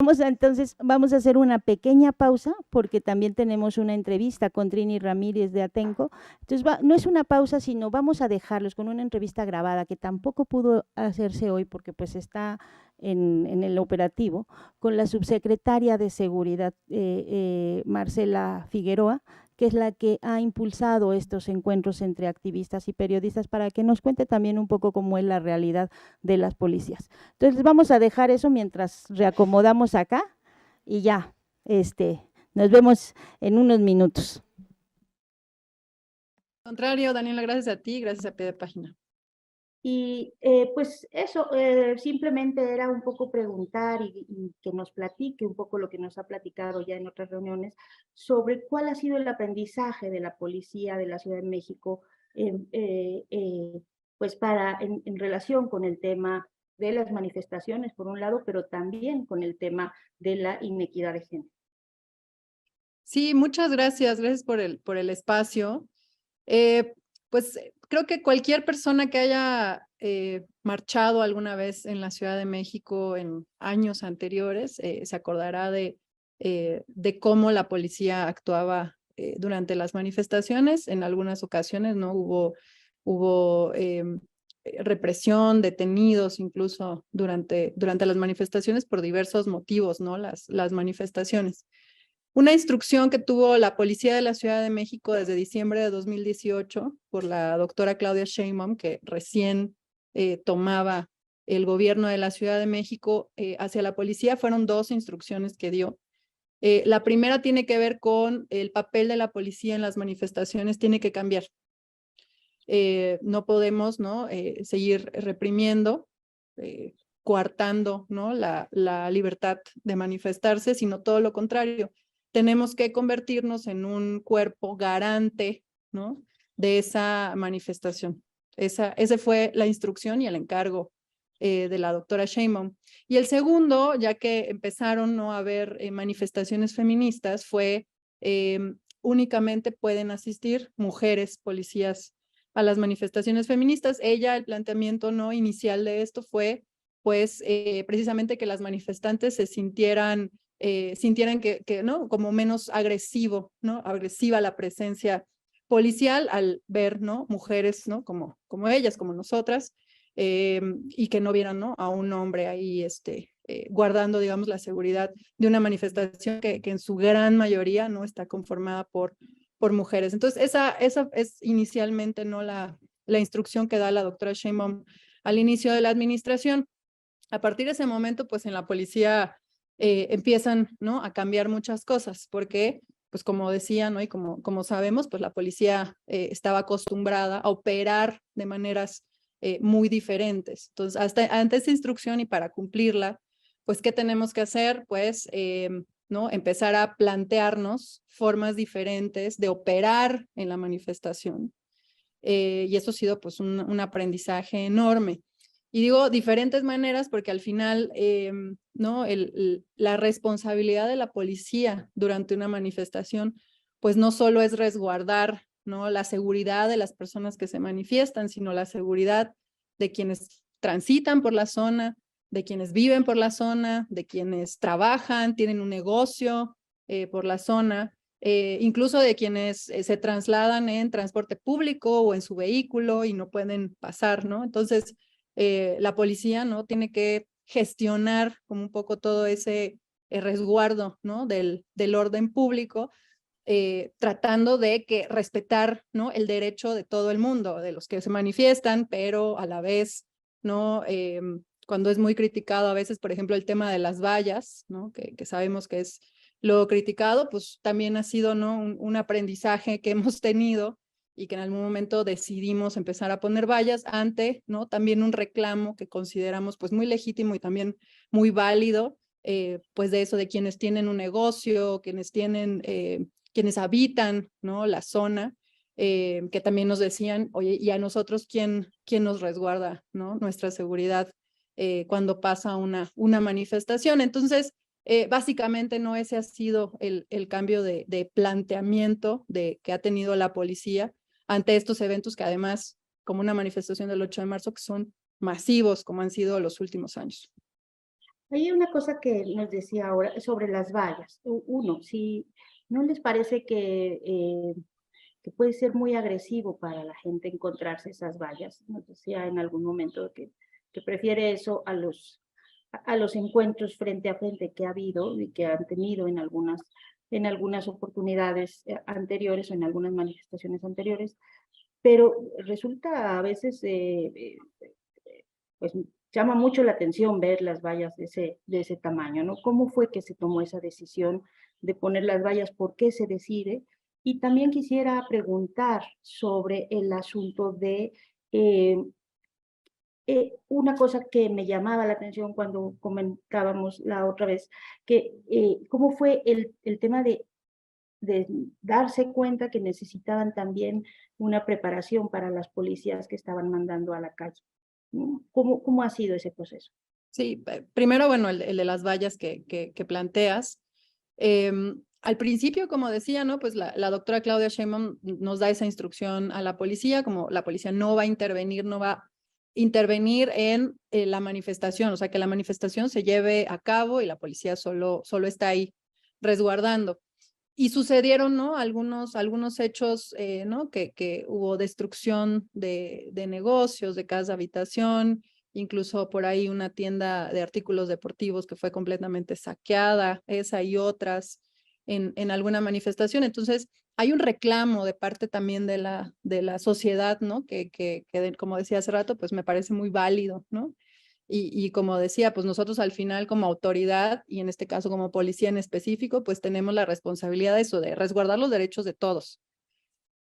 Entonces, vamos a hacer una pequeña pausa porque también tenemos una entrevista con Trini Ramírez de Atenco. Entonces, no es una pausa, sino vamos a dejarlos con una entrevista grabada que tampoco pudo hacerse hoy porque pues está en el operativo, con la subsecretaria de Seguridad, Marcela Figueroa, que es la que ha impulsado estos encuentros entre activistas y periodistas para que nos cuente también un poco cómo es la realidad de las policías. Entonces vamos a dejar eso mientras reacomodamos acá y ya, nos vemos en unos minutos. Al contrario, Daniela, gracias a ti, gracias a Pie de Página. Y pues eso, simplemente era un poco preguntar y que nos platique un poco lo que nos ha platicado ya en otras reuniones sobre cuál ha sido el aprendizaje de la policía de la Ciudad de México, pues en relación con el tema de las manifestaciones, por un lado, pero también con el tema de la inequidad de género. Sí, muchas gracias, gracias por el espacio. Pues creo que cualquier persona que haya marchado alguna vez en la Ciudad de México en años anteriores se acordará de cómo la policía actuaba durante las manifestaciones. En algunas ocasiones no hubo represión, detenidos incluso durante las manifestaciones por diversos motivos, ¿no? Las manifestaciones. Una instrucción que tuvo la Policía de la Ciudad de México desde diciembre de 2018 por la doctora Claudia Sheinbaum, que recién tomaba el gobierno de la Ciudad de México hacia la policía, fueron dos instrucciones que dio. La primera tiene que ver con el papel de la policía en las manifestaciones, tiene que cambiar. No podemos, ¿no? Seguir reprimiendo, coartando, ¿no? la libertad de manifestarse, sino todo lo contrario. Tenemos que convertirnos en un cuerpo garante, ¿no? de esa manifestación. Esa fue la instrucción y el encargo de la doctora Sheinbaum. Y el segundo, ya que empezaron, ¿no? a haber manifestaciones feministas, fue únicamente pueden asistir mujeres policías a las manifestaciones feministas. El planteamiento no inicial de esto fue, pues, precisamente que las manifestantes se sintieran que, ¿no? como menos agresiva la presencia policial al ver, ¿no? mujeres, ¿no? como ellas, como nosotras, y que no vieran, ¿no? a un hombre ahí, guardando, digamos, la seguridad de una manifestación que en su gran mayoría no está conformada por mujeres. Entonces, esa es inicialmente no la instrucción que da la doctora Sheinbaum al inicio de la administración. A partir de ese momento, pues en la policía empiezan, ¿no? a cambiar muchas cosas, porque, pues como decía, ¿no? y como sabemos, pues la policía estaba acostumbrada a operar de maneras muy diferentes. Entonces, ante esa instrucción y para cumplirla, pues, ¿qué tenemos que hacer? Pues, ¿no? empezar a plantearnos formas diferentes de operar en la manifestación. Y eso ha sido pues un aprendizaje enorme. Y digo diferentes maneras porque al final, ¿no? la responsabilidad de la policía durante una manifestación, pues no solo es resguardar, ¿no? la seguridad de las personas que se manifiestan, sino la seguridad de quienes transitan por la zona, de quienes viven por la zona, de quienes trabajan, tienen un negocio por la zona, incluso de quienes se trasladan en transporte público o en su vehículo y no pueden pasar, ¿no? Entonces, la policía, ¿no? tiene que gestionar como un poco todo ese resguardo, ¿no? del orden público, tratando de respetar, ¿no? el derecho de todo el mundo, de los que se manifiestan, pero a la vez, ¿no? Cuando es muy criticado a veces, por ejemplo, el tema de las vallas, ¿no? que sabemos que es lo criticado, pues también ha sido, ¿no? un aprendizaje que hemos tenido y que en algún momento decidimos empezar a poner vallas ante, ¿no? también un reclamo que consideramos pues muy legítimo y también muy válido, pues de eso, de quienes tienen un negocio, quienes habitan, ¿no? la zona, que también nos decían, oye, ¿y a nosotros quién nos resguarda, ¿no? nuestra seguridad cuando pasa una manifestación? Entonces, básicamente no ese ha sido el cambio de planteamiento que ha tenido la policía ante estos eventos que además, como una manifestación del 8 de marzo, que son masivos como han sido los últimos años. Hay una cosa que nos decía ahora sobre las vallas. Uno, si no les parece que puede ser muy agresivo para la gente encontrarse esas vallas. Nos decía en algún momento que prefiere eso a los encuentros frente a frente que ha habido y que han tenido en algunas oportunidades anteriores o en algunas manifestaciones anteriores, pero resulta a veces pues llama mucho la atención ver las vallas de ese tamaño, ¿no? ¿Cómo fue que se tomó esa decisión de poner las vallas? ¿Por qué se decide? Y también quisiera preguntar sobre el asunto de una cosa que me llamaba la atención cuando comentábamos la otra vez, que cómo fue el tema de darse cuenta que necesitaban también una preparación para las policías que estaban mandando a la calle, ¿no? ¿Cómo ha sido ese proceso? Sí, primero, bueno, el de las vallas que planteas. Al principio, como decía, ¿no? Pues la doctora Claudia Sheinbaum nos da esa instrucción a la policía, como la policía no va a intervenir, no va a intervenir en la manifestación, o sea, que la manifestación se lleve a cabo y la policía solo está ahí resguardando. Y sucedieron, ¿no? Algunos hechos, ¿no? Que hubo destrucción de negocios, de casa habitación, incluso por ahí una tienda de artículos deportivos que fue completamente saqueada, esa y otras en alguna manifestación. Entonces, hay un reclamo de parte también de la sociedad, ¿no? Como decía hace rato, pues me parece muy válido, ¿no? Y como decía, pues nosotros al final como autoridad y en este caso como policía en específico, pues tenemos la responsabilidad de eso, de resguardar los derechos de todos.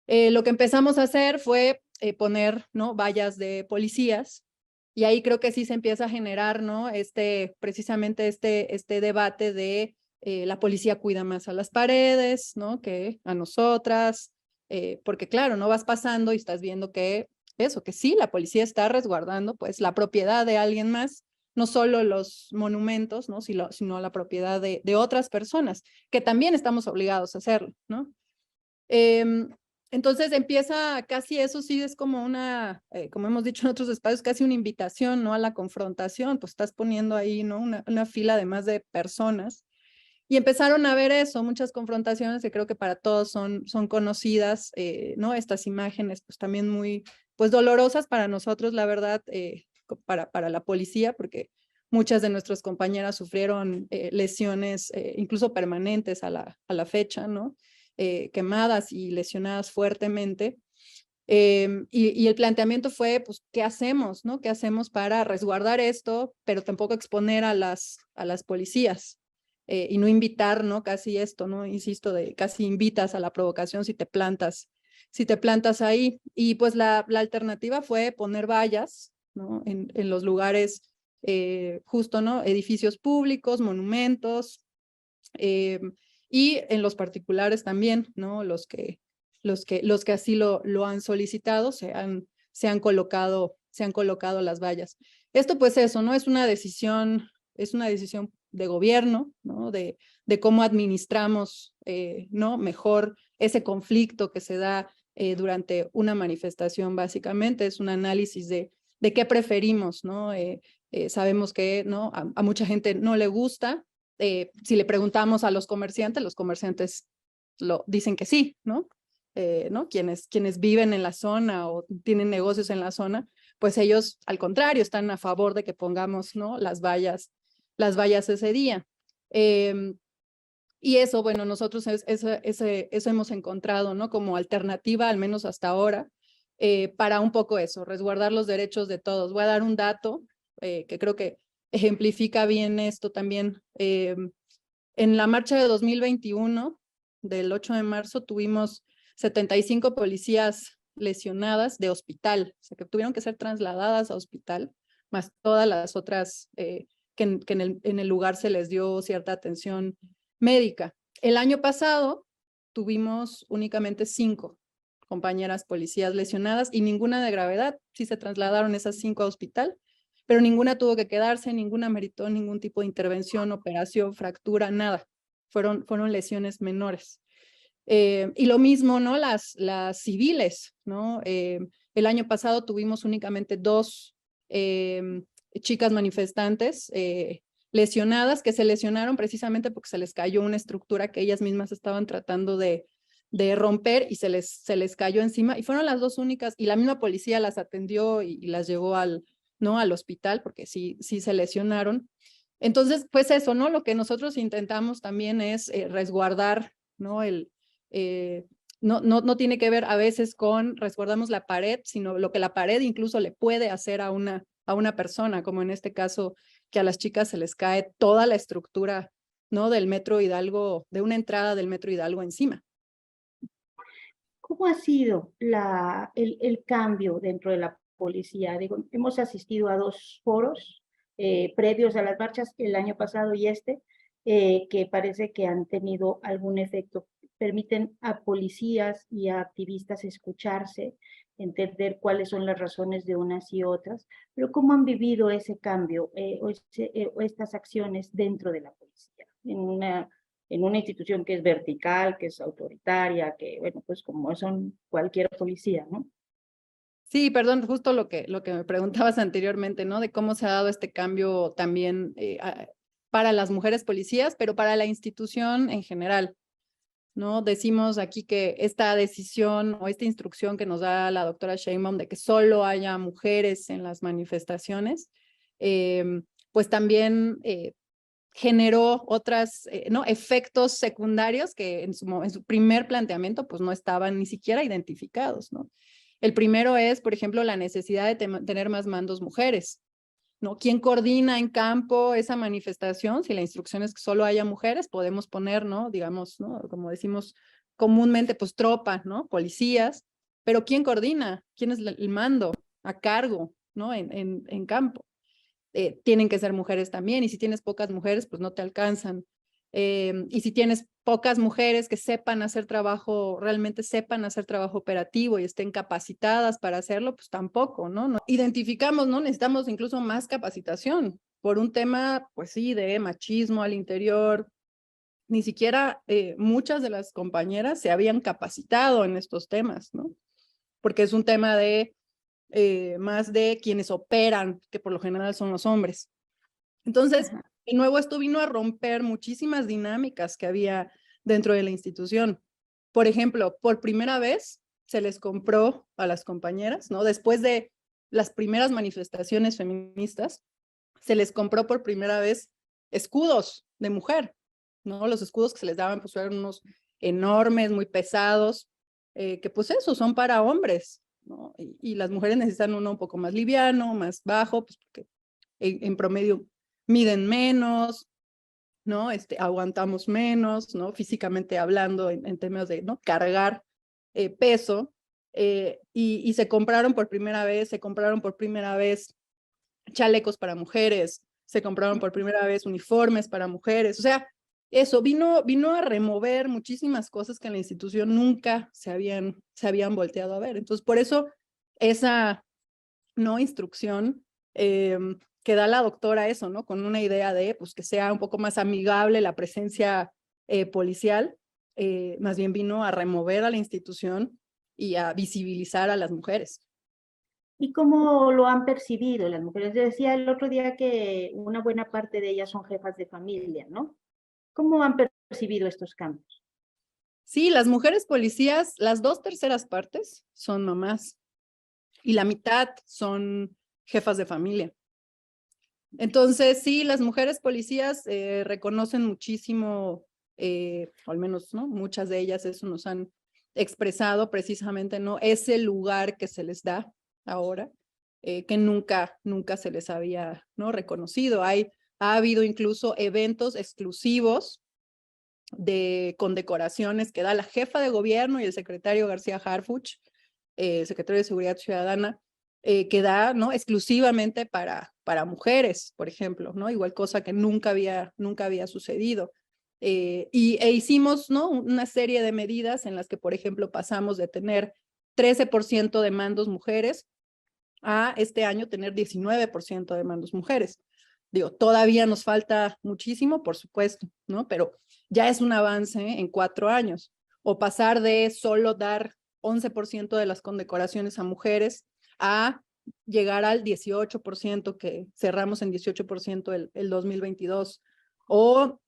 Lo que empezamos a hacer fue poner, ¿no? Vallas de policías y ahí creo que sí se empieza a generar, ¿no? Precisamente este debate de la policía cuida más a las paredes, ¿no? Que a nosotras, porque claro, no vas pasando y estás viendo que eso, que sí, la policía está resguardando pues la propiedad de alguien más, no solo los monumentos, ¿no? Sino la propiedad de otras personas, que también estamos obligados a hacerlo, ¿no? Entonces empieza casi eso sí es como como hemos dicho en otros espacios, casi una invitación, ¿no? A la confrontación, pues estás poniendo ahí, ¿no? Una fila de más de personas. Y empezaron a ver eso, muchas confrontaciones que creo que para todos son conocidas, ¿no? Estas imágenes, pues también muy, pues dolorosas para nosotros, la verdad, para la policía, porque muchas de nuestras compañeras sufrieron lesiones, incluso permanentes a la fecha, ¿no? Quemadas y lesionadas fuertemente. Y el planteamiento fue, pues, ¿qué hacemos, no? ¿Qué hacemos para resguardar esto, pero tampoco exponer a las policías? Y no invitar, ¿no? Casi esto, ¿no? Insisto, de casi invitas a la provocación si te plantas ahí. Y pues la alternativa fue poner vallas, ¿no? En los lugares, justo, ¿no? Edificios públicos, monumentos, eh, y en los particulares también, ¿no? Los que así lo han solicitado se han colocado las vallas. Esto pues eso, ¿no? Es una decisión de gobierno, ¿no? De cómo administramos, ¿no? Mejor ese conflicto que se da durante una manifestación, básicamente. Es un análisis de qué preferimos, ¿no? Sabemos que, ¿no? A mucha gente no le gusta. Si le preguntamos a los comerciantes dicen que sí, ¿no? ¿No? Quienes viven en la zona o tienen negocios en la zona, pues ellos al contrario están a favor de que pongamos, ¿no? Las vallas ese día. Y eso, bueno, nosotros eso hemos encontrado, ¿no? Como alternativa, al menos hasta ahora, para un poco eso, resguardar los derechos de todos. Voy a dar un dato que creo que ejemplifica bien esto también. En la marcha de 2021, del 8 de marzo, tuvimos 75 policías lesionadas de hospital, o sea, que tuvieron que ser trasladadas a hospital, más todas las otras que en el lugar se les dio cierta atención médica. El año pasado tuvimos únicamente 5 compañeras policías lesionadas y ninguna de gravedad. Sí se trasladaron esas 5 a hospital, pero ninguna tuvo que quedarse, ninguna meritó ningún tipo de intervención, operación, fractura, nada. Fueron lesiones menores. Y lo mismo, ¿no? Las civiles, ¿no? El año pasado tuvimos únicamente 2 chicas manifestantes lesionadas, que se lesionaron precisamente porque se les cayó una estructura que ellas mismas estaban tratando de romper y se les cayó encima, y fueron las dos únicas, y la misma policía las atendió y las llevó al hospital porque sí se lesionaron. Entonces, pues eso, ¿no? Lo que nosotros intentamos también es resguardar, ¿no? No tiene que ver a veces con resguardamos la pared, sino lo que la pared incluso le puede hacer a una persona, como en este caso que a las chicas se les cae toda la estructura, ¿no? Del Metro Hidalgo, de una entrada del Metro Hidalgo encima. ¿Cómo ha sido el cambio dentro de la policía? Digo, hemos asistido a 2 foros previos a las marchas, el año pasado y que parece que han tenido algún efecto. Permiten a policías y a activistas escucharse, entender cuáles son las razones de unas y otras, pero ¿cómo han vivido ese cambio o estas acciones dentro de la policía? En una institución que es vertical, que es autoritaria, que, bueno, pues como son cualquier policía, ¿no? Sí, perdón, justo lo que me preguntabas anteriormente, ¿no? De cómo se ha dado este cambio también para las mujeres policías, pero para la institución en general, ¿no? Decimos aquí que esta decisión o esta instrucción que nos da la doctora Sheinbaum de que solo haya mujeres en las manifestaciones, pues también generó otros ¿no? efectos secundarios que en su primer planteamiento pues no estaban ni siquiera identificados, ¿no? El primero es, por ejemplo, la necesidad de tener más mandos mujeres, ¿no? ¿Quién coordina en campo esa manifestación? Si la instrucción es que solo haya mujeres, podemos poner, ¿no? Digamos, ¿no? Como decimos comúnmente, pues tropa, ¿no? Policías, pero ¿quién coordina? ¿Quién es el mando a cargo, ¿no? En campo. Tienen que ser mujeres también, y si tienes pocas mujeres, pues no te alcanzan. Y si tienes pocas mujeres que sepan hacer trabajo, realmente sepan hacer trabajo operativo y estén capacitadas para hacerlo, pues tampoco, ¿no? Identificamos, ¿no? Necesitamos incluso más capacitación por un tema, pues sí, de machismo al interior. Ni siquiera muchas de las compañeras se habían capacitado en estos temas, ¿no? Porque es un tema de más de quienes operan, que por lo general son los hombres. Entonces, de nuevo, esto vino a romper muchísimas dinámicas que había dentro de la institución. Por ejemplo, por primera vez se les compró a las compañeras, ¿no? Después de las primeras manifestaciones feministas, se les compró por primera vez escudos de mujer, ¿no? Los escudos que se les daban pues eran unos enormes, muy pesados, que pues eso, son para hombres, ¿no? Y las mujeres necesitan uno un poco más liviano, más bajo, pues porque en promedio miden menos, ¿no? Aguantamos menos, ¿no? Físicamente hablando, en términos de, ¿no? Cargar peso, y se compraron por primera vez chalecos para mujeres, se compraron por primera vez uniformes para mujeres, o sea, eso vino a remover muchísimas cosas que en la institución nunca se habían volteado a ver. Entonces, por eso esa no instrucción que da la doctora eso, ¿no? Con una idea de pues que sea un poco más amigable la presencia policial, más bien vino a remover a la institución y a visibilizar a las mujeres. ¿Y cómo lo han percibido las mujeres? Decía el otro día que una buena parte de ellas son jefas de familia, ¿no? ¿Cómo han percibido estos cambios? Sí, las mujeres policías, las 2/3 son mamás y la mitad son jefas de familia. Entonces, sí, las mujeres policías reconocen muchísimo, o al menos, ¿no? Muchas de ellas eso nos han expresado precisamente, ¿no? Ese lugar que se les da ahora, que nunca se les había, ¿no? reconocido. Ha habido incluso eventos exclusivos de condecoraciones que da la jefa de gobierno y el secretario García Harfuch, secretario de Seguridad Ciudadana, que da, ¿no? exclusivamente para mujeres, por ejemplo, ¿no? Igual cosa que nunca había sucedido. Hicimos, ¿no? una serie de medidas en las que, por ejemplo, pasamos de tener 13% de mandos mujeres a este año tener 19% de mandos mujeres. Digo, todavía nos falta muchísimo, por supuesto, ¿no? Pero ya es un avance en 4 años. O pasar de solo dar 11% de las condecoraciones a mujeres a llegar al 18%, que cerramos en 18% el 2022, o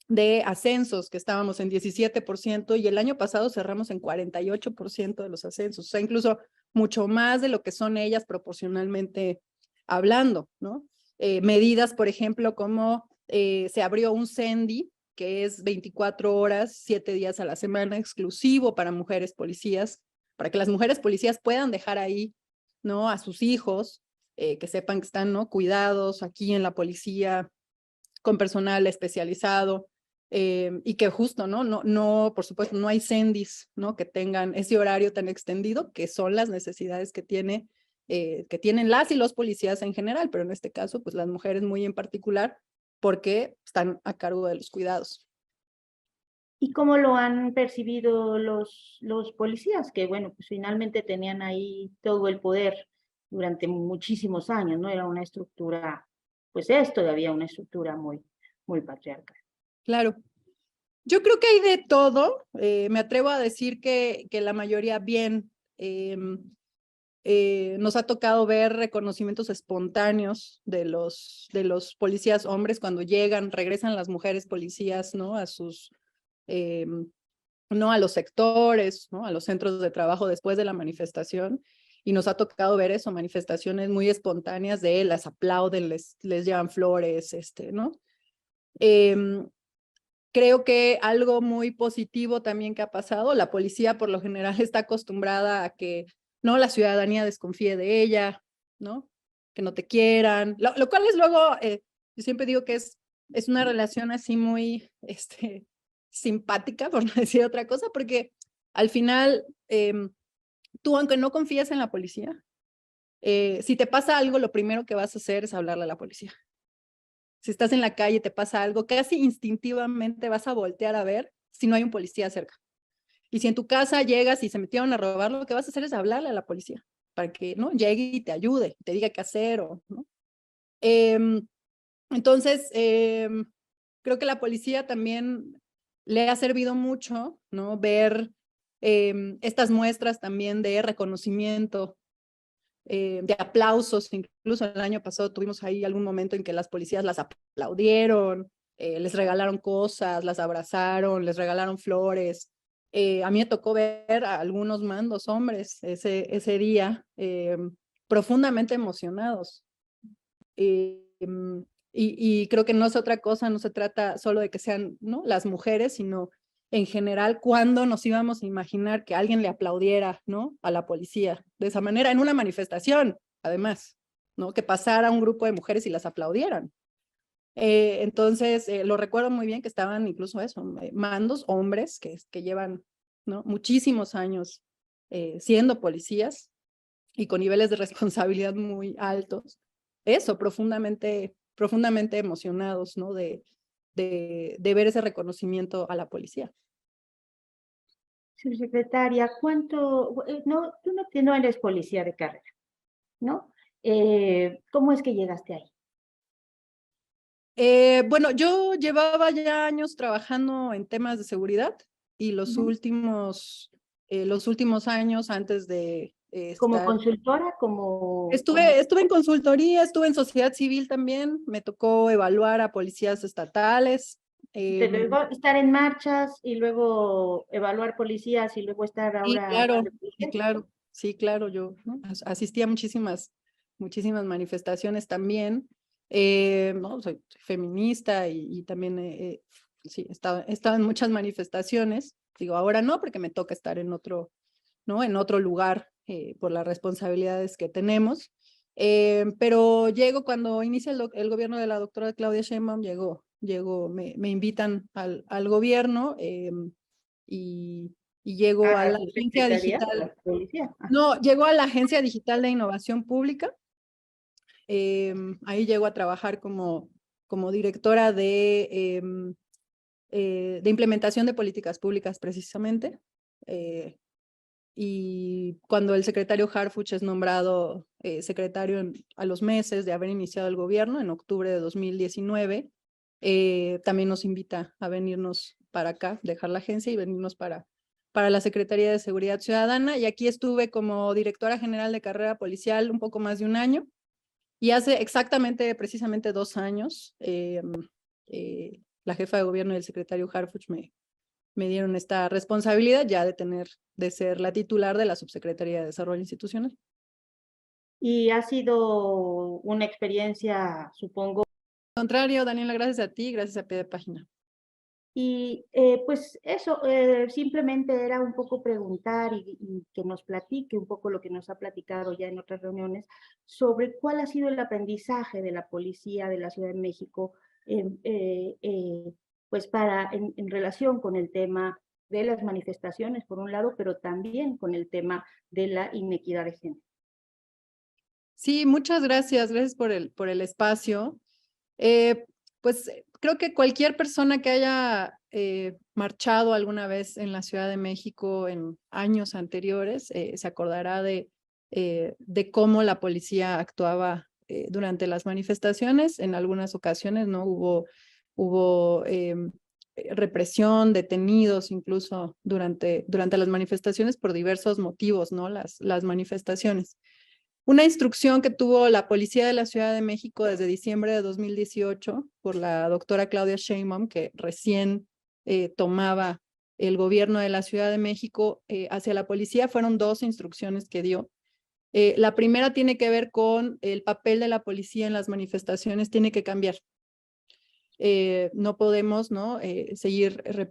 de ascensos, que estábamos en 17%, y el año pasado cerramos en 48% de los ascensos, o sea, incluso mucho más de lo que son ellas proporcionalmente hablando, ¿no? Medidas, por ejemplo, como se abrió un CENDI, que es 24 horas, 7 días a la semana, exclusivo para mujeres policías, para que las mujeres policías puedan dejar ahí, ¿no?, a sus hijos, que sepan que están, ¿no?, cuidados aquí en la policía, con personal especializado, y que justo, ¿no? Por supuesto, no hay CENDIs, ¿no?, que tengan ese horario tan extendido, que son las necesidades que tienen las y los policías en general, pero en este caso, pues las mujeres muy en particular, porque están a cargo de los cuidados. ¿Y cómo lo han percibido los policías? Que bueno, pues finalmente tenían ahí todo el poder durante muchísimos años, ¿no? Era una estructura, pues es todavía una estructura muy, muy patriarcal. Claro. Yo creo que hay de todo. Me atrevo a decir que la mayoría bien. Nos ha tocado ver reconocimientos espontáneos de los policías hombres cuando llegan, regresan las mujeres policías, ¿no?, a sus, no, a los sectores, ¿no?, a los centros de trabajo después de la manifestación, y nos ha tocado ver eso, manifestaciones muy espontáneas de las aplauden, les llevan flores, ¿no? Creo que algo muy positivo también que ha pasado, la policía por lo general está acostumbrada a que, ¿no?, la ciudadanía desconfíe de ella, ¿no?, que no te quieran, lo cual es luego, yo siempre digo que es una relación así muy simpática, por no decir otra cosa, porque al final, tú, aunque no confíes en la policía, si te pasa algo, lo primero que vas a hacer es hablarle a la policía. Si estás en la calle y te pasa algo, casi instintivamente vas a voltear a ver si no hay un policía cerca. Y si en tu casa llegas y se metieron a robar, lo que vas a hacer es hablarle a la policía para que, ¿no?, llegue y te ayude, te diga qué hacer, ¿no? Entonces, creo que la policía también le ha servido mucho, ¿no?, ver estas muestras también de reconocimiento, de aplausos. Incluso el año pasado tuvimos ahí algún momento en que las policías las aplaudieron, les regalaron cosas, las abrazaron, les regalaron flores. A mí me tocó ver a algunos mandos hombres ese día profundamente emocionados. Y creo que no es otra cosa, no se trata solo de que sean, ¿no?, las mujeres, sino en general, ¿cuándo nos íbamos a imaginar que alguien le aplaudiera, ¿no?, a la policía de esa manera en una manifestación, además, ¿no?, que pasara un grupo de mujeres y las aplaudieran? Entonces, lo recuerdo muy bien que estaban incluso eso, mandos hombres que llevan, ¿no?, muchísimos años siendo policías y con niveles de responsabilidad muy altos. Eso, profundamente emocionados, ¿no?, de ver ese reconocimiento a la policía. Subsecretaria, no, tú no eres policía de carrera, ¿no? ¿Cómo es que llegaste ahí? Bueno, yo llevaba ya años trabajando en temas de seguridad y los Ujú. últimos años antes de ¿Como estar... consultora? Estuve en consultoría, estuve en sociedad civil también, me tocó evaluar a policías estatales. Estar en marchas y luego evaluar policías y luego estar Sí, ahora claro, de sí, policía? claro, sí, claro, yo, ¿no?, asistí a muchísimas manifestaciones también. No, soy feminista y también sí, he estado en muchas manifestaciones. Digo, ahora no, porque me toca estar en otro, ¿no?, en otro lugar por las responsabilidades que tenemos. Pero llego cuando inicia el gobierno de la doctora Claudia Sheinbaum, me invitan al gobierno y llego a ¿A la su agencia secretaría de digital. la policía? No, llego a la Agencia Digital de Innovación Pública. Ahí llego a trabajar como directora de implementación de políticas públicas, precisamente. Y cuando el secretario Harfuch es nombrado secretario a los meses de haber iniciado el gobierno, en octubre de 2019, también nos invita a venirnos para acá, dejar la agencia y venirnos para para la Secretaría de Seguridad Ciudadana, y aquí estuve como directora general de carrera policial un poco más de un año, y hace precisamente 2 años, la jefa de gobierno y el secretario Harfuch me dieron esta responsabilidad ya de ser la titular de la Subsecretaría de Desarrollo Institucional. Y ha sido una experiencia, supongo. Al contrario, Daniela, gracias a ti, gracias a Pie de Página. Y pues eso, simplemente era un poco preguntar y que nos platique un poco lo que nos ha platicado ya en otras reuniones sobre cuál ha sido el aprendizaje de la policía de la Ciudad de México pues en relación con el tema de las manifestaciones, por un lado, pero también con el tema de la inequidad de género. Sí, muchas gracias, gracias por el espacio. Pues creo que cualquier persona que haya marchado alguna vez en la Ciudad de México en años anteriores se acordará de cómo la policía actuaba durante las manifestaciones. En algunas ocasiones no hubo represión, detenidos incluso durante las manifestaciones por diversos motivos, ¿no? Las manifestaciones. Una instrucción que tuvo la Policía de la Ciudad de México desde diciembre de 2018 por la doctora Claudia Sheinbaum, que recién tomaba el gobierno de la Ciudad de México hacia la policía, fueron 2 instrucciones que dio. La primera tiene que ver con el papel de la policía en las manifestaciones, tiene que cambiar. No podemos, ¿no? Seguir